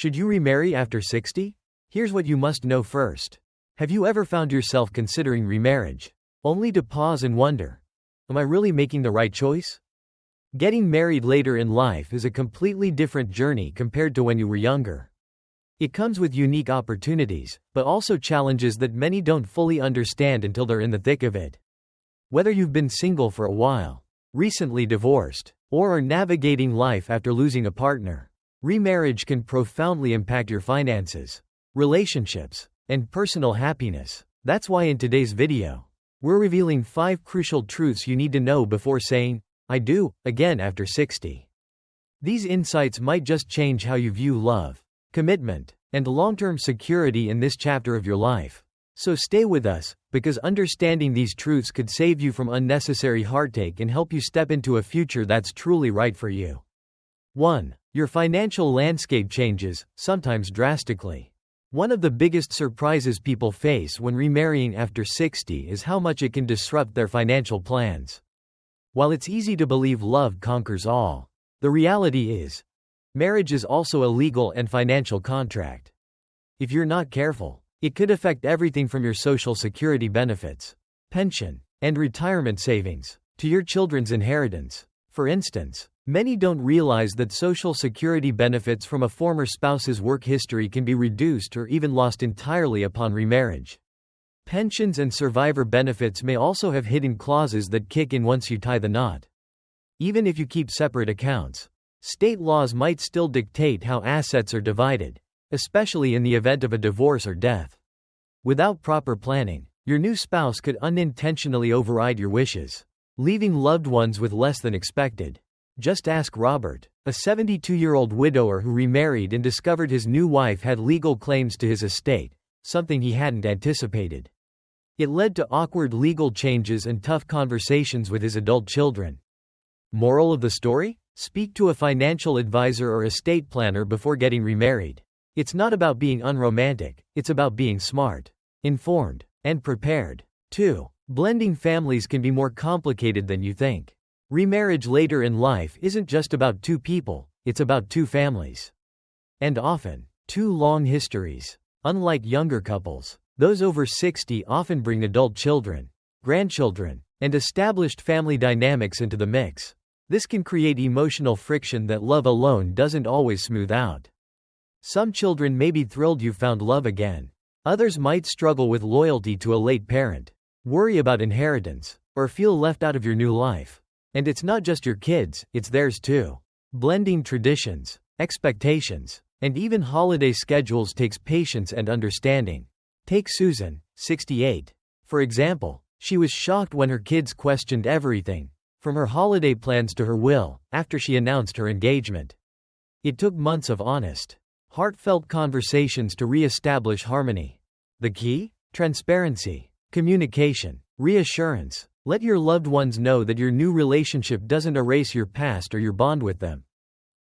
Should you remarry after 60? Here's what you must know first. Have you ever found yourself considering remarriage, only to pause and wonder, am I really making the right choice? Getting married later in life is a completely different journey compared to when you were younger. It comes with unique opportunities, but also challenges that many don't fully understand until they're in the thick of it. Whether you've been single for a while, recently divorced, or are navigating life after losing a partner, remarriage can profoundly impact your finances, relationships, and personal happiness. That's why in today's video, we're revealing 5 crucial truths you need to know before saying, I do, again after 60. These insights might just change how you view love, commitment, and long-term security in this chapter of your life. So stay with us, because understanding these truths could save you from unnecessary heartache and help you step into a future that's truly right for you. 1. Your financial landscape changes, sometimes drastically. One of the biggest surprises people face when remarrying after 60 is how much it can disrupt their financial plans. While it's easy to believe love conquers all, the reality is, marriage is also a legal and financial contract. If you're not careful, it could affect everything from your Social Security benefits, pension, and retirement savings, to your children's inheritance. For instance, many don't realize that Social Security benefits from a former spouse's work history can be reduced or even lost entirely upon remarriage. Pensions and survivor benefits may also have hidden clauses that kick in once you tie the knot. Even if you keep separate accounts, state laws might still dictate how assets are divided, especially in the event of a divorce or death. Without proper planning, your new spouse could unintentionally override your wishes, leaving loved ones with less than expected. Just ask Robert, a 72-year-old widower who remarried and discovered his new wife had legal claims to his estate, something he hadn't anticipated. It led to awkward legal changes and tough conversations with his adult children. Moral of the story? Speak to a financial advisor or estate planner before getting remarried. It's not about being unromantic, it's about being smart, informed, and prepared. 2. Blending families can be more complicated than you think. Remarriage later in life isn't just about 2 people, it's about 2 families. And often, 2 long histories. Unlike younger couples, those over 60 often bring adult children, grandchildren, and established family dynamics into the mix. This can create emotional friction that love alone doesn't always smooth out. Some children may be thrilled you've found love again. Others might struggle with loyalty to a late parent, worry about inheritance, or feel left out of your new life. And it's not just your kids, it's theirs too. Blending traditions, expectations, and even holiday schedules takes patience and understanding. Take Susan, 68. For example, she was shocked when her kids questioned everything, from her holiday plans to her will, after she announced her engagement. It took months of honest, heartfelt conversations to re-establish harmony. The key? Transparency, communication, reassurance. Let your loved ones know that your new relationship doesn't erase your past or your bond with them.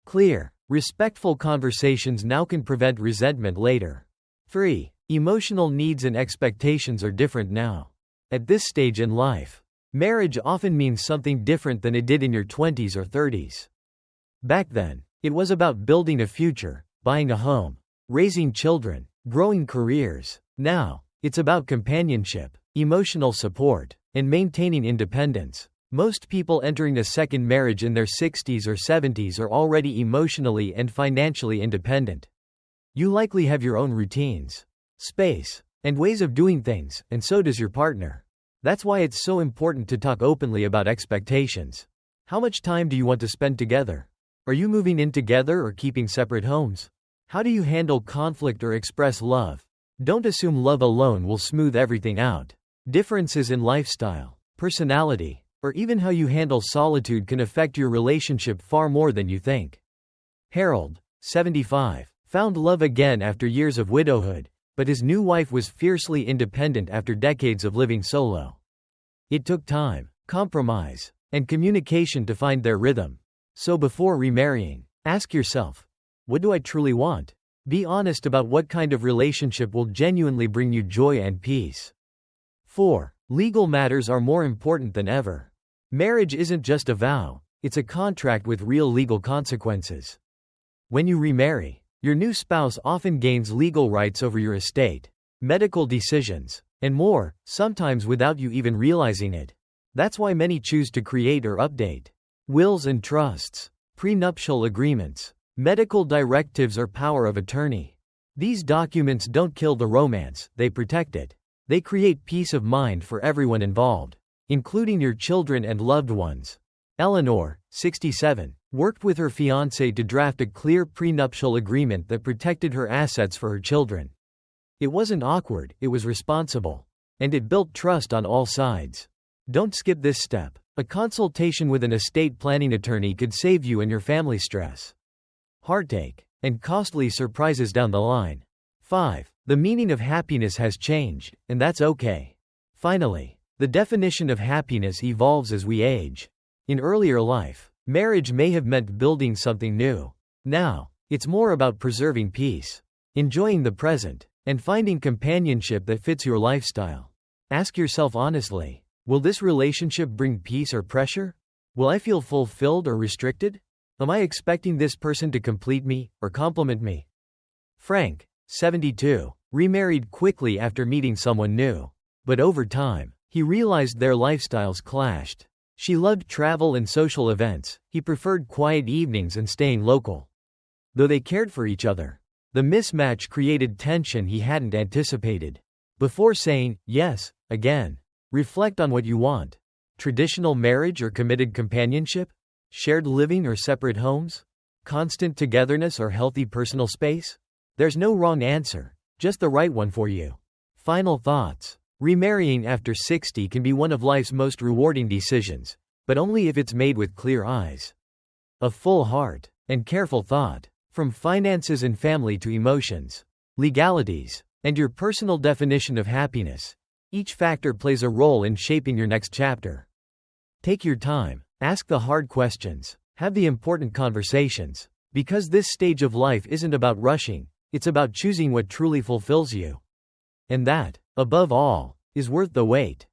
Clear, respectful conversations now can prevent resentment later. 3. Emotional needs and expectations are different now. At this stage in life, marriage often means something different than it did in your 20s or 30s. Back then, it was about building a future, buying a home, raising children, growing careers. Now, it's about companionship, emotional support, and maintaining independence. Most people entering a second marriage in their 60s or 70s are already emotionally and financially independent. You likely have your own routines, space, and ways of doing things, and so does your partner. That's why it's so important to talk openly about expectations. How much time do you want to spend together? Are you moving in together or keeping separate homes? How do you handle conflict or express love? Don't assume love alone will smooth everything out. Differences in lifestyle, personality, or even how you handle solitude can affect your relationship far more than you think. Harold, 75, found love again after years of widowhood, but his new wife was fiercely independent after decades of living solo. It took time, compromise, and communication to find their rhythm. So before remarrying, ask yourself, what do I truly want? Be honest about what kind of relationship will genuinely bring you joy and peace. 4. Legal matters are more important than ever. Marriage isn't just a vow, it's a contract with real legal consequences. When you remarry, Your new spouse often gains legal rights over your estate, medical decisions, and more, sometimes without you even realizing it. That's why many choose to create or update wills and trusts, prenuptial agreements, medical directives, or power of attorney. These documents don't kill the romance, they protect it. They create peace of mind for everyone involved, including your children and loved ones. Eleanor, 67, worked with her fiancé to draft a clear prenuptial agreement that protected her assets for her children. It wasn't awkward, it was responsible. And it built trust on all sides. Don't skip this step. A consultation with an estate planning attorney could save you and your family stress, heartache, and costly surprises down the line. 5. The meaning of happiness has changed, and that's okay. Finally, the definition of happiness evolves as we age. In earlier life, marriage may have meant building something new. Now, it's more about preserving peace, enjoying the present, and finding companionship that fits your lifestyle. Ask yourself honestly, will this relationship bring peace or pressure? Will I feel fulfilled or restricted? Am I expecting this person to complete me or complement me? Frank, 72, remarried quickly after meeting someone new. But over time, he realized their lifestyles clashed. She loved travel and social events, he preferred quiet evenings and staying local. Though they cared for each other, the mismatch created tension he hadn't anticipated. Before saying yes again, reflect on what you want. Traditional marriage or committed companionship? Shared living or separate homes? Constant togetherness or healthy personal space? There's no wrong answer, just the right one for you. Final thoughts. Remarrying after 60 can be one of life's most rewarding decisions, but only if it's made with clear eyes, a full heart, and careful thought. From finances and family to emotions, legalities, and your personal definition of happiness, each factor plays a role in shaping your next chapter. Take your time, ask the hard questions, have the important conversations, because this stage of life isn't about rushing, it's about choosing what truly fulfills you. And that, above all, is worth the wait.